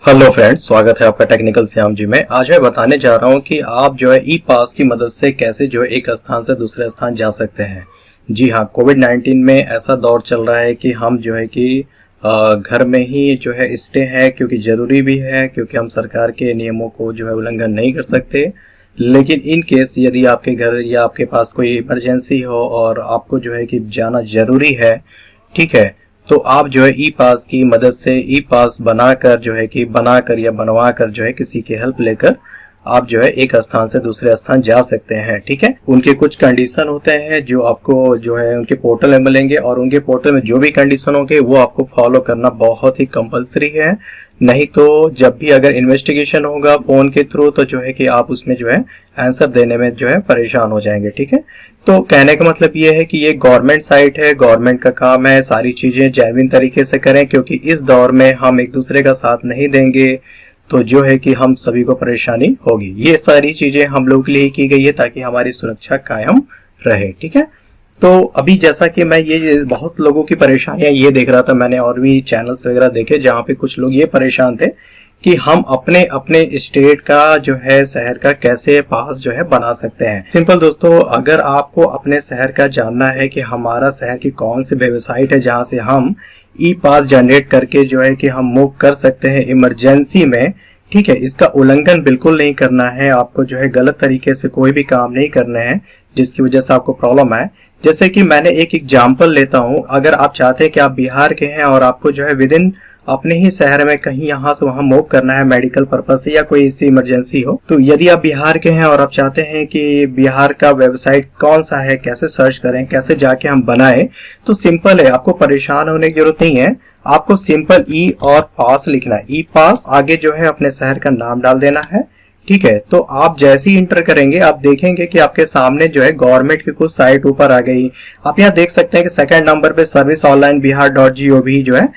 Hello friends, स्वागत है आपका टेक्निकल श्याम जी में। आज मैं बताने जा रहा हूं कि आप जो है ई पास की मदद से कैसे जो है एक स्थान से दूसरे स्थान जा सकते हैं। जी हाँ, कोविड-19 में ऐसा दौर चल रहा है कि हम जो है कि घर में ही जो है स्टे है, क्योंकि जरूरी भी है, क्योंकि हम सरकार के नियमों को जो है उल्लंघन नहीं कर सकते। लेकिन इन केस यदि आपके घर या आपके पास कोई इमरजेंसी हो और आपको जो है कि जाना जरूरी है, ठीक है, तो आप जो है ई पास की मदद से ई पास बनाकर जो है कि बनाकर या बनवा कर जो है किसी की हेल्प लेकर आप जो है एक स्थान से दूसरे स्थान जा सकते हैं। ठीक है, उनके कुछ कंडीशन होते हैं जो आपको जो है उनके पोर्टल में मिलेंगे, और उनके पोर्टल में जो भी कंडीशन होंगे वो आपको फॉलो करना बहुत ही कंपलसरी है। नहीं तो जब भी अगर इन्वेस्टिगेशन होगा फोन के थ्रू, तो जो है कि आप उसमें जो है आंसर देने में जो है परेशान हो जाएंगे। ठीक है, तो कहने का मतलब ये है कि ये गवर्नमेंट साइट है, गवर्नमेंट का काम है सारी चीजें जेन्युइन तरीके से करें, क्योंकि इस दौर में हम एक दूसरे का साथ नहीं देंगे तो जो है कि हम सभी को परेशानी होगी। ये सारी चीजें हम लोग के लिए की गई है ताकि हमारी सुरक्षा कायम रहे। ठीक है, तो अभी जैसा कि मैं ये बहुत लोगों की परेशानियां ये देख रहा था, मैंने और भी चैनल्स वगैरह देखे जहाँ पे कुछ लोग ये परेशान थे कि हम अपने अपने स्टेट का जो है शहर का कैसे पास जो है बना सकते हैं। सिंपल दोस्तों, अगर आपको अपने शहर का जानना है कि हमारा शहर की कौन सी वेबसाइट है जहां से हम ई पास जनरेट करके जो है कि हम मूव कर सकते हैं इमरजेंसी में, ठीक है, इसका उल्लंघन बिल्कुल नहीं करना है। आपको जो है गलत तरीके से कोई भी काम नहीं करने हैं जिसकी वजह से आपको प्रॉब्लम आए। जैसे कि मैंने एक एग्जाम्पल लेता हूं, अगर आप चाहते हैं कि आप बिहार के हैं और आपको जो है विद इन अपने ही शहर में कहीं यहाँ से वहां मूव करना है मेडिकल पर्पज से या कोई ऐसी इमरजेंसी हो, तो यदि आप बिहार के हैं और आप चाहते हैं कि बिहार का वेबसाइट कौन सा है, कैसे सर्च करें, कैसे जाके हम बनाएं, तो सिंपल है, आपको परेशान होने की जरूरत नहीं है। आपको सिंपल ई और पास लिखना है। ई पास आगे जो है अपने शहर का नाम डाल देना है। ठीक है, तो आप जैसे ही इंटर करेंगे आप देखेंगे कि आपके सामने जो है गवर्नमेंट की कुछ साइट ऊपर आ गई। आप यहाँ देख सकते हैं कि सेकंड नंबर पे सर्विस ऑनलाइन bihargov जो है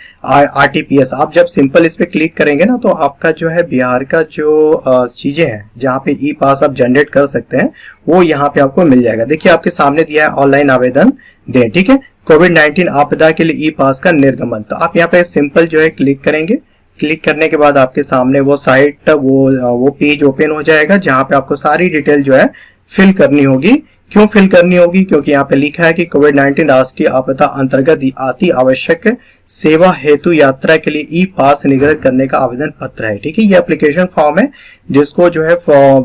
RTPS। आप जब सिंपल इस पे क्लिक करेंगे ना, तो आपका जो है बिहार का जो चीजें हैं जहाँ पे ई पास आप जनरेट कर सकते हैं वो यहाँ पे आपको मिल जाएगा। देखिए आपके सामने दिया है ऑनलाइन आवेदन दें। ठीक है, कोविड-19 आपदा के लिए ई पास का निर्गमन, तो आप यहाँ पे सिंपल जो है क्लिक करेंगे। क्लिक करने के बाद आपके सामने वो साइट वो पेज ओपन हो जाएगा जहां पे आपको सारी डिटेल जो है फिल करनी होगी। क्यों फिल करनी होगी? क्योंकि यहाँ पे लिखा है कि कोविड-19 राष्ट्रीय आपदा अंतर्गत अति आवश्यक सेवा हेतु यात्रा के लिए ई पास निर्गत करने का आवेदन पत्र है। ठीक है, ये एप्लीकेशन फॉर्म है जिसको जो है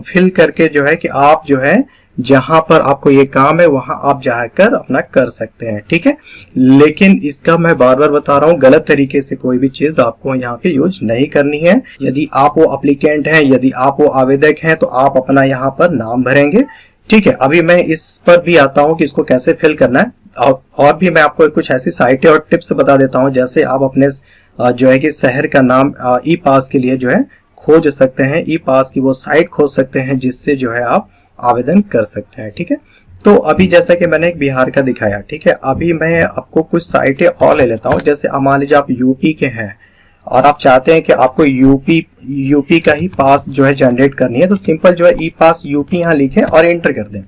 फिल करके जो है कि आप जो है जहां पर आपको ये काम है वहां आप जाकर अपना कर सकते हैं। ठीक है, लेकिन इसका मैं बार बार बता रहा हूं, गलत तरीके से कोई भी चीज आपको यहाँ पे यूज नहीं करनी है। यदि आप वो एप्लीकेंट हैं, यदि आप वो आवेदक हैं, तो आप अपना यहाँ पर नाम भरेंगे। ठीक है, अभी मैं इस पर भी आता हूँ कि इसको कैसे फिल करना है, और भी मैं आपको कुछ ऐसी साइटें और टिप्स बता देता हूँ जैसे आप अपने जो है कि शहर का नाम ई पास के लिए जो है खोज सकते हैं। ई पास की वो साइट खोज सकते हैं जिससे जो है आप आवेदन कर सकते हैं। ठीक है, तो अभी जैसा कि मैंने एक बिहार का दिखाया, ठीक है, अभी मैं आपको कुछ साइटें और ले लेता हूं। जैसे मान लीजिए आप यूपी के हैं और आप चाहते हैं कि आपको यूपी का ही पास जो है जनरेट करनी है, तो सिंपल जो है ई पास यूपी यहाँ लिखें और एंटर कर दें।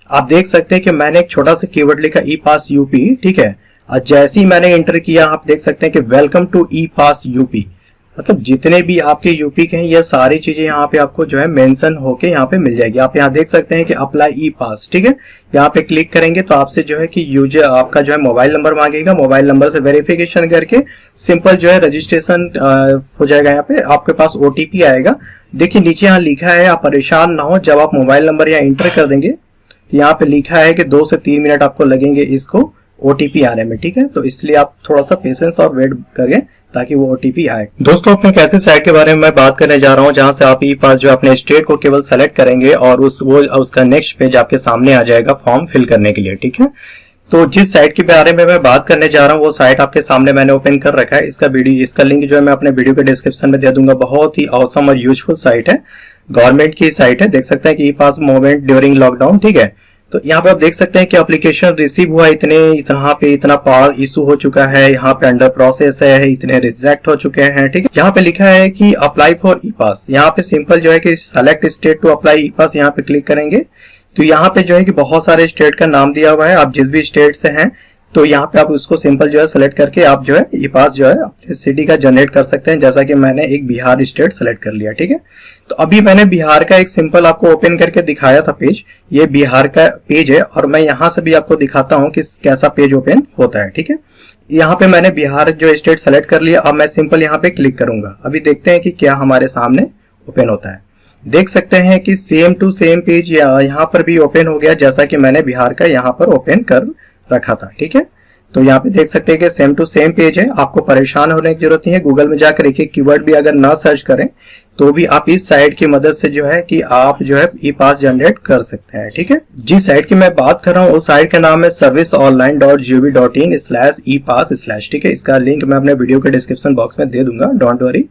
आप देख सकते हैं कि मैंने एक छोटा सा कीवर्ड लिखा ई पास यूपी। ठीक है, और जैसे ही मैंने एंटर किया आप देख सकते हैं कि welcome to E pass UP, मतलब जितने भी आपके यूपी के हैं ये सारी चीजें यहाँ पे आपको जो है मेंशन होके यहाँ पे मिल जाएगी। आप यहाँ देख सकते हैं कि अप्लाई ई पास। ठीक है, यहाँ पे क्लिक करेंगे तो आपसे जो है कि यूजर आपका जो है मोबाइल नंबर मांगेगा, मोबाइल नंबर से वेरिफिकेशन करके सिंपल जो है रजिस्ट्रेशन हो जाएगा। यहाँ पे आपके पास OTP आएगा। देखिए नीचे यहाँ लिखा है, आप परेशान ना हो, जब आप मोबाइल नंबर यहाँ इंटर कर देंगे तो यहाँ पे लिखा है कि 2 से 3 मिनट आपको लगेंगे इसको OTP आने में। ठीक है, तो इसलिए आप थोड़ा सा पेशेंस और वेट करें ताकि वो OTP आए। दोस्तों, अपने कैसे साइट के बारे में मैं बात करने जा रहा हूं जहां से आप ई पास जो अपने स्टेट को केवल सेलेक्ट करेंगे और उसका नेक्स्ट पेज आपके सामने आ जाएगा फॉर्म फिल करने के लिए। ठीक है, तो जिस साइट के बारे में मैं बात करने जा रहा हूं वो साइट आपके सामने मैंने ओपन कर रखा है। इसका लिंक जो है मैं अपने वीडियो के डिस्क्रिप्शन में दे दूंगा। बहुत ही ऑसम और यूजफुल साइट है, गवर्नमेंट की साइट है। देख सकते हैं कि ई पास मूवमेंट ड्यूरिंग लॉकडाउन। ठीक है, तो यहाँ पे आप देख सकते हैं कि एप्लीकेशन रिसीव हुआ, इतना पास इशू हो चुका है, यहाँ पे अंडर प्रोसेस है, इतने रिजेक्ट हो चुके हैं। ठीक है, यहाँ पे लिखा है कि अप्लाई फॉर ई पास। यहाँ पे सिंपल जो है कि सेलेक्ट स्टेट टू अप्लाई ई पास, यहाँ पे क्लिक करेंगे तो यहाँ पे जो है कि बहुत सारे स्टेट का नाम दिया हुआ है। आप जिस भी स्टेट से हैं तो यहाँ पे आप उसको सिंपल जो है सेलेक्ट करके आप जो है ई पास जो है अपने सिटी का जनरेट कर सकते हैं। जैसा कि मैंने एक बिहार स्टेट सेलेक्ट कर लिया, ठीक है। तो अभी मैंने बिहार का एक सिंपल आपको ओपन करके दिखाया था पेज, ये बिहार का पेज है और मैं यहाँ से भी आपको दिखाता हूँ कि कैसा पेज ओपन होता है, ठीक है। यहाँ पे मैंने बिहार जो स्टेट सेलेक्ट कर लिया। अब मैं सिंपल यहाँ पे क्लिक करूंगा। अभी देखते हैं कि क्या हमारे सामने ओपन होता है। देख सकते हैं कि सेम टू सेम पेज यहाँ पर भी ओपन हो गया, जैसा कि मैंने बिहार का यहाँ पर ओपन कर रखा था, ठीक है। तो यहाँ पे देख सकते हैं कि सेम टू सेम पेज है। आपको परेशान होने की जरूरत नहीं है। गूगल में जाकर एक एक कीवर्ड भी अगर ना सर्च करें तो भी आप इस साइट की मदद से जो है कि आप जो है ई पास जनरेट कर सकते हैं, ठीक है। जिस साइट की मैं बात कर रहा हूँ उस साइट का नाम है serviceonline.gov.in/epass/, ठीक है। इसका लिंक मैं अपने वीडियो के डिस्क्रिप्शन बॉक्स में दे दूंगा, डोंट वरी।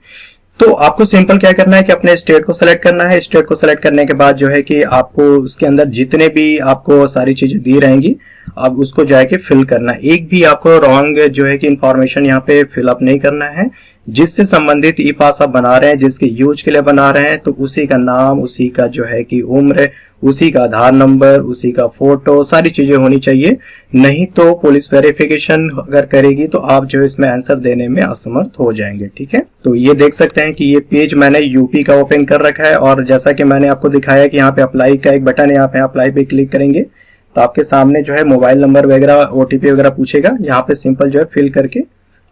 तो आपको सिंपल क्या करना है कि अपने स्टेट को सेलेक्ट करना है। स्टेट को सेलेक्ट करने के बाद जो है कि आपको उसके अंदर जितने भी आपको सारी चीजें दी रहेंगी अब उसको जाके फिल करना है। एक भी आपको रॉन्ग जो है कि इंफॉर्मेशन यहाँ पे फिलअप नहीं करना है। जिससे संबंधित ई पास आप बना रहे हैं, जिसके यूज के लिए बना रहे हैं, तो उसी का नाम, उसी का जो है कि उम्र, उसी का आधार नंबर, उसी का फोटो, सारी चीजें होनी चाहिए। नहीं तो पुलिस वेरिफिकेशन अगर करेगी तो आप जो इसमें आंसर देने में असमर्थ हो जाएंगे, ठीक है। तो ये देख सकते हैं कि ये पेज मैंने यूपी का ओपन कर रखा है और जैसा कि मैंने आपको दिखाया कि यहाँ पे अप्लाई का एक बटन है, यहाँ पे अप्लाई पे क्लिक करेंगे तो आपके सामने जो है मोबाइल नंबर वगैरह, ओटीपी वगैरह पूछेगा। यहाँ पे सिंपल जो है फिल करके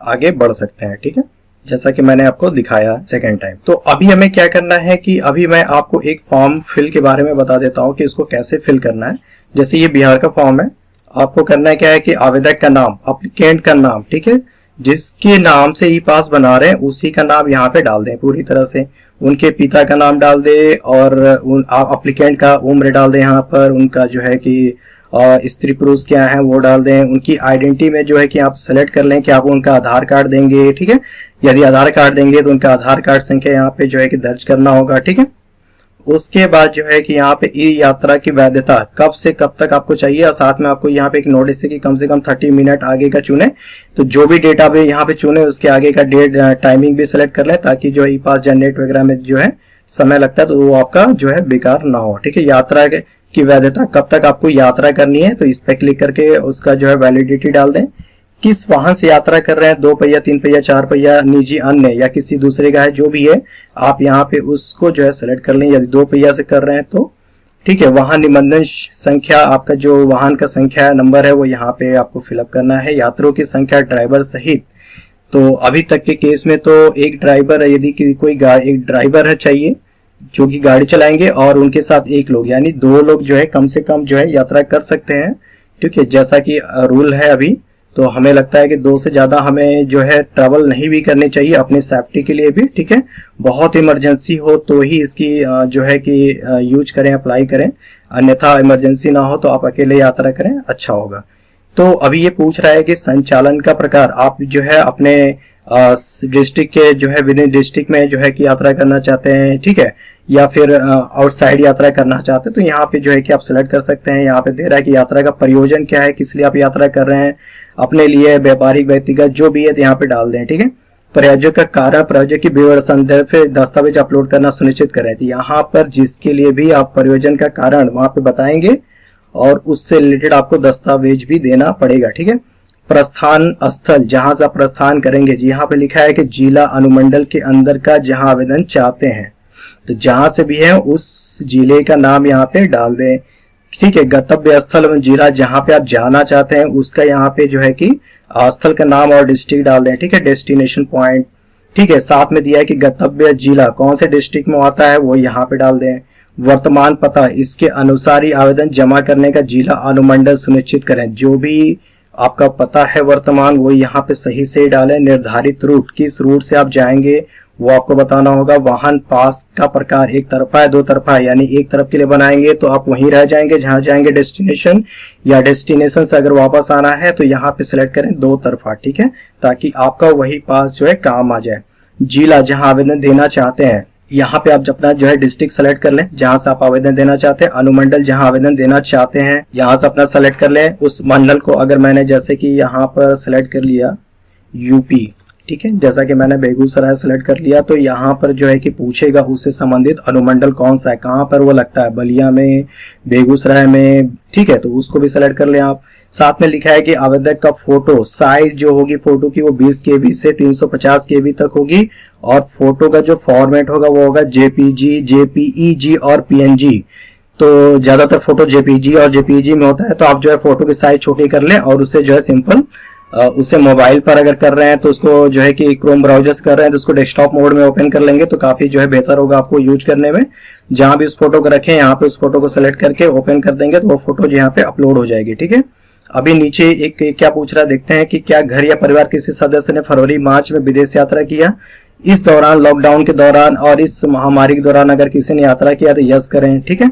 आगे बढ़ सकते हैं, ठीक है, जैसा कि मैंने आपको दिखाया सेकेंड टाइम। तो अभी हमें क्या करना है कि अभी मैं आपको एक फॉर्म फिल के बारे में बता देता हूँ कि इसको कैसे फिल करना है। जैसे ये बिहार का फॉर्म है, आपको करना है क्या है कि आवेदक का नाम, एप्लीकेंट का नाम, ठीक है, जिसके नाम से ई पास बना रहे हैं उसी का नाम यहाँ पे डाल दें पूरी तरह से। उनके पिता का नाम डाल दे और एप्लीकेंट का उम्र डाल दें यहाँ पर, उनका जो है कि स्त्री पुरुष क्या है वो डाल दें। उनकी आइडेंटिटी में जो है कि आप सेलेक्ट कर लें कि आप उनका आधार कार्ड देंगे, ठीक है। यदि आधार कार्ड देंगे तो उनका आधार कार्ड संख्या यहाँ पे जो है कि दर्ज करना होगा, ठीक है। उसके बाद जो है कि यहाँ पे ई यात्रा की वैधता कब से कब तक आपको चाहिए और साथ में आपको यहाँ पे एक नोटिस है कि कम से कम 30 मिनट आगे का चुने। तो जो भी डेट आप यहाँ पे चुने उसके आगे का डेट टाइमिंग भी सिलेक्ट कर लें ताकि जो ई पास जनरेट वगैरह में जो है समय लगता है तो वो आपका जो है बेकार ना हो, ठीक है। यात्रा की वैधता कब तक आपको यात्रा करनी है तो इस पे क्लिक करके उसका जो है वैलिडिटी डाल दें। किस वाहन से यात्रा कर रहे हैं, 2 पहिया, 3 पहिया, 4 पहिया, निजी, अन्य या किसी दूसरे का है, जो भी है आप यहाँ पे उसको जो है सेलेक्ट कर लें। यदि 2 पहिया से कर रहे हैं तो ठीक है। वाहन निबंधन संख्या, आपका जो वाहन का संख्या नंबर है वो यहाँ पे आपको फिलअप करना है। यात्रियों की संख्या ड्राइवर सहित, तो अभी तक के केस में तो एक ड्राइवर है, यदि कोई एक ड्राइवर है चाहिए जो कि गाड़ी चलाएंगे और उनके साथ एक लोग, यानी 2 लोग जो है कम से कम जो है यात्रा कर सकते हैं, ठीक है। जैसा कि रूल है अभी, तो हमें लगता है कि 2 से ज्यादा हमें जो है ट्रैवल नहीं भी करनी चाहिए अपनी सेफ्टी के लिए भी, ठीक है। बहुत इमरजेंसी हो तो ही इसकी जो है कि यूज करें, अप्लाई करें, अन्यथा इमरजेंसी ना हो तो आप अकेले यात्रा करें, अच्छा होगा। तो अभी ये पूछ रहा है कि संचालन का प्रकार, आप जो है अपने डिस्ट्रिक्ट के जो है विद इन डिस्ट्रिक्ट में जो है कि यात्रा करना चाहते हैं, ठीक है, या फिर आउटसाइड यात्रा करना चाहते हैं तो यहाँ पे जो है कि आप सिलेक्ट कर सकते हैं। यहाँ पे दे रहा है कि यात्रा का प्रयोजन क्या है, किस लिए आप यात्रा कर रहे हैं, अपने लिए, व्यापारिक, व्यक्तिगत, जो भी है तो यहाँ पे डाल दें, ठीक है। प्रायोजक का कारण, प्रायोजक की विवरण संदर्भ दस्तावेज अपलोड करना सुनिश्चित करें। तो यहाँ पर जिसके लिए भी आप प्रयोजन का कारण वहां पे बताएंगे और उससे रिलेटेड आपको दस्तावेज भी देना पड़ेगा, ठीक है। प्रस्थान स्थल, जहां से आप प्रस्थान करेंगे, जी यहाँ पे लिखा है कि जिला अनुमंडल के अंदर का जहां आवेदन चाहते हैं, तो जहां से भी है उस जिले का नाम यहाँ पे डाल दें, ठीक है। गंतव्य स्थल में जिला जहां पे आप जाना चाहते हैं उसका यहाँ पे जो है कि स्थल का नाम और डिस्ट्रिक्ट डाल दें, ठीक है, डेस्टिनेशन पॉइंट, ठीक है। साथ में दिया है कि गंतव्य जिला कौन से डिस्ट्रिक्ट में आता है वो यहाँ पे डाल दें। वर्तमान पता, इसके अनुसार ही आवेदन जमा करने का जिला अनुमंडल सुनिश्चित करें। जो भी आपका पता है वर्तमान वो यहाँ पे सही से डालें। निर्धारित रूट, किस रूट से आप जाएंगे वो आपको बताना होगा। वाहन पास का प्रकार, एक तरफा है, 2 तरफा है, यानी एक तरफ के लिए बनाएंगे तो आप वहीं रह जाएंगे जहां जाएंगे डेस्टिनेशन, या डेस्टिनेशन से अगर वापस आना है तो यहाँ पे सिलेक्ट करें 2 तरफा, ठीक है, ताकि आपका वही पास जो है काम आ जाए। जिला जहां आवेदन देना चाहते हैं, यहाँ पे आप अपना जो है डिस्ट्रिक्ट सेलेक्ट कर लें जहां से आप आवेदन देना चाहते हैं। अनुमंडल जहां आवेदन देना चाहते हैं यहाँ से अपना सेलेक्ट कर लें उस मंडल को। अगर मैंने जैसे कि यहाँ पर सेलेक्ट कर लिया यूपी, ठीक है। जैसा कि मैंने बेगूसराय सेलेक्ट कर लिया, तो यहाँ पर जो है कि पूछेगा उससे संबंधित अनुमंडल कौन सा है, कहाँ पर वो लगता है, बलिया में, बेगूसराय में, ठीक है। तो उसको भी सेलेक्ट कर लें आप। साथ में लिखा है कि आवेदक का फोटो साइज जो होगी फोटो की वो 20 KB से 350 KB तक होगी, और फोटो का जो फॉर्मेट होगा वो होगा JPG, JPEG और PNG। तो ज्यादातर फोटो JPG और JPEG में होता है, तो आप जो है फोटो की साइज छोटी कर लें और उससे जो है सिंपल उसे मोबाइल पर अगर कर रहे हैं तो उसको जो है कि क्रोम ब्राउजर्स कर रहे हैं तो उसको डेस्कटॉप मोड में ओपन कर लेंगे, तो काफी जो है बेहतर होगा आपको यूज करने में। जहां भी उस फोटो को रखें यहाँ पे उस फोटो को सेलेक्ट करके ओपन कर देंगे तो वो फोटो यहाँ पे अपलोड हो जाएगी, ठीक है। अभी नीचे एक क्या पूछ रहा है देखते हैं कि क्या घर या परिवार किसी सदस्य ने फरवरी-मार्च में विदेश यात्रा किया, इस दौरान, लॉकडाउन के दौरान और इस महामारी के दौरान अगर किसी ने यात्रा किया तो यस करें, ठीक है।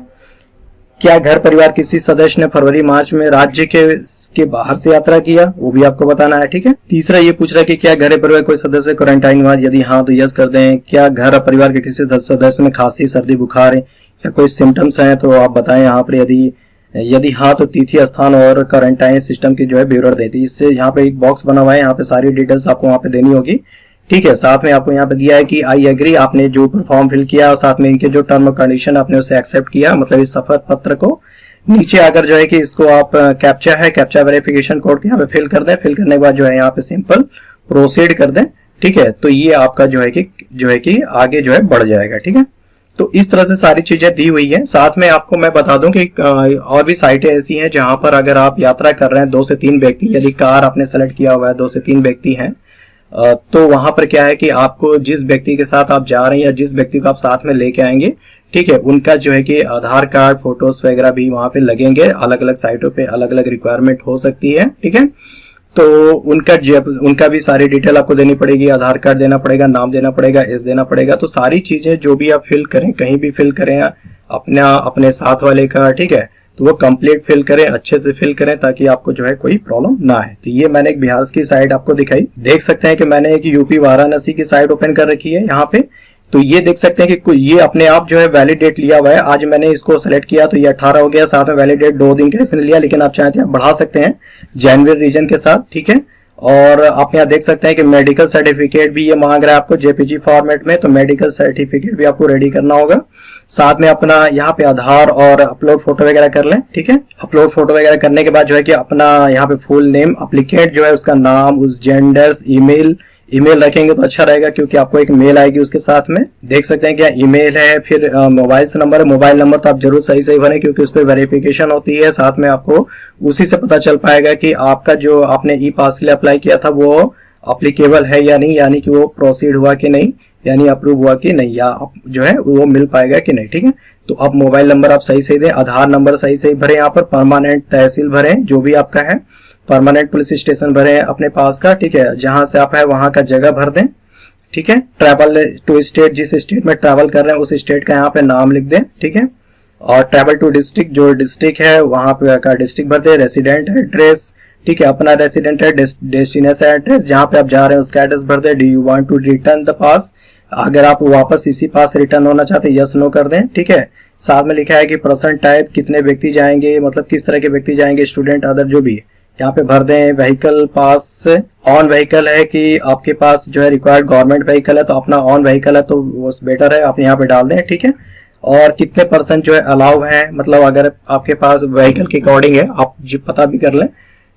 क्या घर परिवार किसी सदस्य ने फरवरी-मार्च में राज्य के बाहर से यात्रा किया, वो भी आपको बताना है, ठीक है। तीसरा ये पूछ रहा है कि क्या घर परिवार कोई सदस्य क्वारंटाइन हुआ, यदि हाँ तो यस कर दें। क्या घर परिवार के किसी सदस्य में खांसी, सर्दी, बुखार या कोई सिम्टम्स हैं तो आप बताएं यहाँ पर। यदि हाँ तो तिथि, स्थान और क्वारंटाइन सिस्टम की जो है विवरण देती है। इससे यहाँ पे एक बॉक्स बना हुआ है, यहाँ पे सारी डिटेल्स आपको वहाँ पे देनी होगी, ठीक है। साथ में आपको यहाँ पे दिया है कि आई एग्री, आपने जो फॉर्म फिल किया और साथ में इनके जो टर्म और कंडीशन आपने उसे एक्सेप्ट किया, मतलब इस सफर पत्र को। नीचे आकर जो है कि इसको आप कैप्चा है, कैप्चा वेरिफिकेशन कोड यहाँ पे फिल कर दें। फिल करने के बाद जो है यहाँ पे सिंपल प्रोसीड कर दें, ठीक है। तो ये आपका जो है कि आगे जो है बढ़ जाएगा, ठीक है। तो इस तरह से सारी चीजें दी हुई है। साथ में आपको मैं बता दूं कि और भी साइटें ऐसी हैं जहां पर अगर आप यात्रा कर रहे हैं 2 से 3 व्यक्ति, यदि कार आपने सेलेक्ट किया हुआ है 2 से 3 व्यक्ति हैं, तो वहां पर क्या है कि आपको जिस व्यक्ति के साथ आप जा रहे हैं या जिस व्यक्ति को आप साथ में लेके आएंगे, ठीक है, उनका जो है कि आधार कार्ड, फोटोज वगैरह भी वहां पे लगेंगे। अलग अलग साइटों पे अलग अलग रिक्वायरमेंट हो सकती है, ठीक है। तो उनका भी सारी डिटेल आपको देनी पड़ेगी, आधार कार्ड देना पड़ेगा, नाम देना पड़ेगा, एस देना पड़ेगा। तो सारी चीजें जो भी आप फिल करें, कहीं भी फिल करें अपने साथ वाले का, ठीक है, तो वो कंप्लीट फिल करें, अच्छे से फिल करें ताकि आपको जो है कोई प्रॉब्लम ना आए। तो ये मैंने एक बिहार की साइट आपको दिखाई, देख सकते हैं कि मैंने एक यूपी वाराणसी की साइट ओपन कर रखी है यहाँ पे। तो ये देख सकते हैं कि ये अपने आप जो है वैलिड डेट लिया हुआ है। आज मैंने इसको सेलेक्ट किया तो ये 18 हो गया, साथ में वैलिड डेट 2 दिन का इसने लिया, लेकिन आप चाहते हैं बढ़ा सकते हैं जनवरी रीजन के साथ, ठीक है। और आप यहाँ देख सकते हैं कि मेडिकल सर्टिफिकेट भी ये मांग रहा है आपको JPG फॉर्मेट में, तो मेडिकल सर्टिफिकेट भी आपको रेडी करना होगा। साथ में अपना यहाँ पे आधार और अपलोड फोटो वगैरह कर लें, ठीक है। अपलोड फोटो वगैरह करने के बाद जो है कि अपना यहाँ पे फुल नेम, एप्लीकेंट जो है उसका नाम, उस जेंडर्स, ईमेल रखेंगे तो अच्छा रहेगा क्योंकि आपको एक मेल आएगी उसके साथ में। देख सकते हैं क्या ईमेल है, फिर मोबाइल से नंबर है। मोबाइल नंबर तो आप जरूर सही भरें क्योंकि उस पर वेरिफिकेशन होती है। साथ में आपको उसी से पता चल पाएगा कि आपका जो आपने ई पास के लिए अप्लाई किया था वो अप्लीकेबल है या नहीं, यानी कि वो प्रोसीड हुआ कि नहीं, यानी अप्रूव हुआ कि नहीं, या जो है वो मिल पाएगा कि नहीं, ठीक है। तो अब मोबाइल नंबर आप सही दें, आधार नंबर सही भरें, यहाँ पर परमानेंट तहसील भरें जो भी आपका है, परमानेंट पुलिस स्टेशन भरें अपने पास का, ठीक है, जहां से आप है वहां का जगह भर दें, ठीक है। ट्रैवल टू स्टेट, जिस स्टेट में ट्रैवल कर रहे हैं उस स्टेट का यहाँ पे नाम लिख दें, ठीक है। और ट्रैवल टू डिस्ट्रिक्ट, जो डिस्ट्रिक्ट है वहां पे का डिस्ट्रिक्ट भर दें। रेसिडेंट एड्रेस, ठीक है, अपना रेसिडेंट है, डेस्टिनेशन एड्रेस जहां पे आप जा रहे हैं उसका एड्रेस भर दें। Do you want to return the pass, अगर आप वापस इसी पास रिटर्न होना चाहते हैं, यस नो कर दें, ठीक है। साथ में लिखा है कि पर्सन टाइप, कितने व्यक्ति जाएंगे, मतलब किस तरह के व्यक्ति जाएंगे, स्टूडेंट, अदर, जो भी यहाँ पे भर दें। व्हीकल पास, ऑन व्हीकल है कि आपके पास जो है रिक्वायर्ड गवर्नमेंट व्हीकल है, तो अपना ऑन व्हीकल है तो वो बेटर है, आप यहाँ पे डाल दें, ठीक है। और कितने परसेंट जो है अलाउ है, मतलब अगर आपके पास व्हीकल के अकॉर्डिंग है आप जो पता भी कर लें,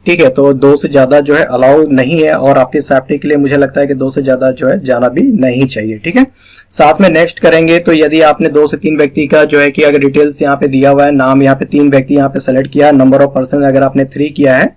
ठीक है। तो 2 से ज्यादा जो है अलाउ नहीं है और आपकी सेफ्टी के लिए मुझे लगता है कि 2 से ज्यादा जो है जाना भी नहीं चाहिए, ठीक है। साथ में नेक्स्ट करेंगे तो यदि आपने 2 से 3 व्यक्ति का जो है कि अगर डिटेल्स यहाँ पे दिया हुआ है, नाम यहाँ पे 3 व्यक्ति यहाँ पे सेलेक्ट किया, नंबर ऑफ पर्सन अगर आपने 3 किया है,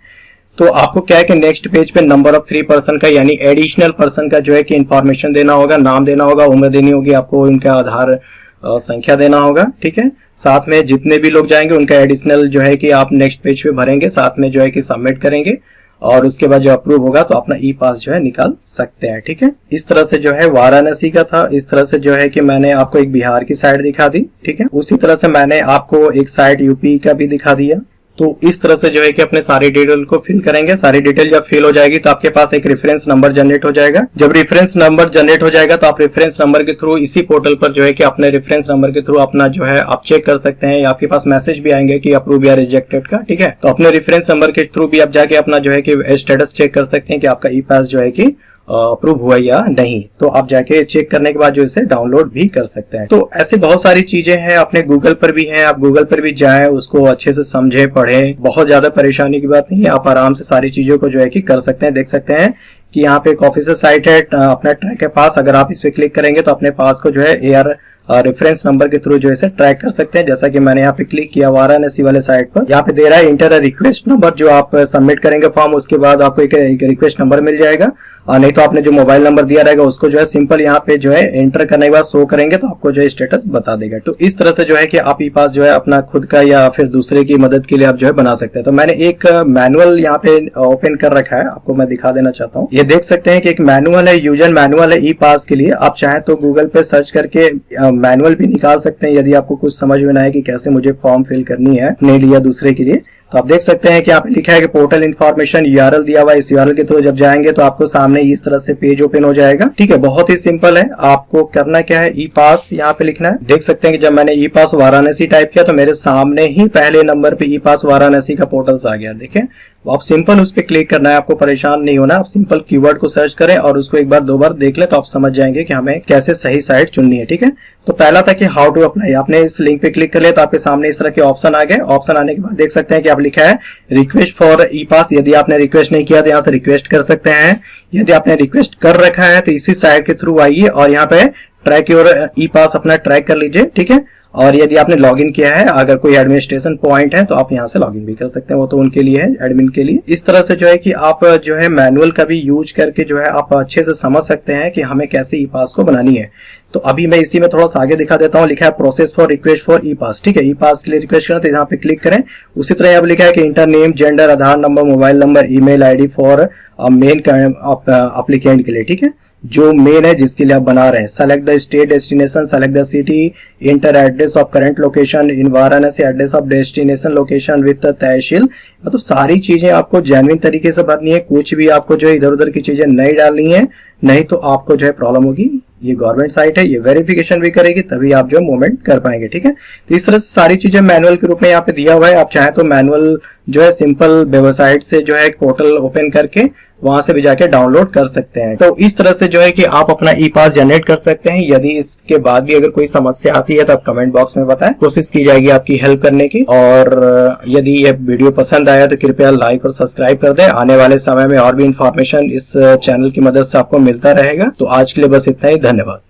तो आपको क्या है कि नेक्स्ट पेज पे नंबर ऑफ 3 पर्सन का, यानी एडिशनल पर्सन का जो है कि इंफॉर्मेशन देना होगा, नाम देना होगा, उम्र देनी होगी आपको, उनका आधार संख्या देना होगा, ठीक है। साथ में जितने भी लोग जाएंगे उनका एडिशनल जो है कि आप नेक्स्ट पेज पे भरेंगे, साथ में जो है कि सबमिट करेंगे और उसके बाद जो अप्रूव होगा तो अपना ई पास जो है निकाल सकते हैं, ठीक है। इस तरह से जो है वाराणसी का था। इस तरह से जो है कि मैंने आपको एक बिहार की साइड दिखा दी, ठीक है। उसी तरह से मैंने आपको एक साइड यूपी का भी दिखा दिया। तो इस तरह से जो है कि अपने सारी डिटेल को फिल करेंगे। सारी डिटेल जब फिल हो जाएगी तो आपके पास एक रेफरेंस नंबर जनरेट हो जाएगा। जब रेफरेंस नंबर जनरेट हो जाएगा तो आप रेफरेंस नंबर के थ्रू इसी पोर्टल पर जो है कि अपने रेफरेंस नंबर के थ्रू अपना जो है आप चेक कर सकते हैं, या आपके पास मैसेज भी आएंगे कि अप्रूव या रिजेक्टेड का, ठीक है। तो अपने रेफरेंस नंबर के थ्रू भी आप जाके अपना जो है कि स्टेटस चेक कर सकते हैं कि आपका ई पास जो है कि अप्रूव हुआ या नहीं। तो आप जाके चेक करने के बाद जो इसे डाउनलोड भी कर सकते हैं। तो ऐसे बहुत सारी चीजें हैं, अपने गूगल पर भी हैं, आप गूगल पर भी जाएं, उसको अच्छे से समझें, पढ़ें, बहुत ज्यादा परेशानी की बात नहीं है, आप आराम से सारी चीजों को जो है कि कर सकते हैं। देख सकते हैं कि यहाँ पे एक ऑफिशियल साइट है अपना ट्रैक के पास, अगर आप इस पे क्लिक करेंगे तो अपने पास को जो है एआर रेफरेंस नंबर के थ्रू जो इसे ट्रैक कर सकते हैं। जैसा कि मैंने यहाँ पे क्लिक किया वाराणसी वाले साइट पर, यहाँ पे दे रहा है इंटर रिक्वेस्ट नंबर, जो आप सबमिट करेंगे फॉर्म उसके बाद आपको एक रिक्वेस्ट नंबर मिल जाएगा, और नहीं तो आपने जो मोबाइल नंबर दिया रहेगा उसको जो है सिंपल यहाँ पे जो है एंटर करने के बाद शो करेंगे तो आपको जो है स्टेटस बता देगा। तो इस तरह से जो है कि आप ई पास जो है अपना खुद का या फिर दूसरे की मदद के लिए आप जो है बना सकते हैं। तो मैंने एक मैनुअल यहाँ पे ओपन कर रखा है, आपको मैं दिखा देना चाहता हूँ। ये देख सकते हैं कि एक मैनुअल है, यूजर मैनुअल है ई पास के लिए। आप चाहे तो गूगल पे सर्च करके मैनुअल भी निकाल सकते हैं यदि आपको कुछ समझ में ना आए कि कैसे मुझे फॉर्म फिल करनी है अपने लिए या दूसरे के लिए। तो आप देख सकते हैं कि यहाँ पे लिखा है कि पोर्टल इन्फॉर्मेशन यूआरएल दिया हुआ है, इस यूआरएल के थ्रू जब जाएंगे तो आपको सामने इस तरह से पेज ओपन हो जाएगा। ठीक है, बहुत ही सिंपल है। आपको करना क्या है, ई पास यहाँ पे लिखना है। देख सकते हैं कि जब मैंने ई पास वाराणसी टाइप किया तो मेरे सामने ही पहले नंबर पे ई पास वाराणसी का पोर्टल आ गया। देखें, आप सिंपल उस पर क्लिक करना है, आपको परेशान नहीं होना। आप सिंपल कीवर्ड को सर्च करें और उसको एक बार दो बार देख ले तो आप समझ जाएंगे कि हमें कैसे सही साइट चुननी है। ठीक है, तो पहला था कि हाउ टू अप्लाई। आपने इस लिंक पे क्लिक कर लिया तो आपके सामने इस तरह के ऑप्शन आ गए। ऑप्शन आने के बाद देख सकते हैं कि आप लिखा है रिक्वेस्ट फॉर ई पास। यदि आपने रिक्वेस्ट नहीं किया तो यहाँ से रिक्वेस्ट कर सकते हैं। यदि आपने रिक्वेस्ट कर रखा है तो इसी साइट के थ्रू आइए और यहाँ पे ट्रैक योर ई पास अपना ट्रैक कर लीजिए। ठीक है, और यदि आपने लॉगिन किया है, अगर कोई एडमिनिस्ट्रेशन पॉइंट है तो आप यहाँ से लॉगिन भी कर सकते हैं, वो तो उनके लिए है, एडमिन के लिए। इस तरह से जो है कि आप जो है मैनुअल का भी यूज करके जो है आप अच्छे से समझ सकते हैं कि हमें कैसे ई पास को बनानी है। तो अभी मैं इसी में थोड़ा सा आगे दिखा देता हूँ। लिखा है प्रोसेस फॉर रिक्वेस्ट फॉर ई पास। ठीक है, ई पास के लिए रिक्वेस्ट करना तो यहाँ पे क्लिक करें। उसी तरह यहाँ पे लिखा है कि inter name, gender, Aadhaar number, mobile number, email ID for main applicant के लिए। ठीक है, जो मेन है जिसके लिए आप बना रहे हैं। Select the state destination, select the city, enter address of current location in Varanasi, address of destination location with tehsil. मतलब सारी चीजें आपको जेन्युइन तरीके से भरनी है, कुछ भी आपको जो है इधर उधर की चीजें नहीं डालनी है, नहीं तो आपको जो है प्रॉब्लम होगी। ये गवर्नमेंट साइट है, ये वेरिफिकेशन भी करेगी तभी आप जो है मूवमेंट कर पाएंगे। ठीक है, तो इस तरह से सारी चीजें मैनुअल के रूप में यहाँ पे दिया हुआ है। आप चाहे तो मैनुअल जो है सिंपल वेबसाइट से जो है एक पोर्टल ओपन करके वहां से भी जाके डाउनलोड कर सकते हैं। तो इस तरह से जो है कि आप अपना ई पास जनरेट कर सकते हैं। यदि इसके बाद भी अगर कोई समस्या आती है तो आप कमेंट बॉक्स में बताएं, कोशिश की जाएगी आपकी हेल्प करने की। और यदि ये वीडियो पसंद आया तो कृपया लाइक और सब्सक्राइब कर दें। आने वाले समय में और भी इंफॉर्मेशन इस चैनल की मदद से आपको मिलता रहेगा। तो आज के लिए बस इतना ही, धन्यवाद।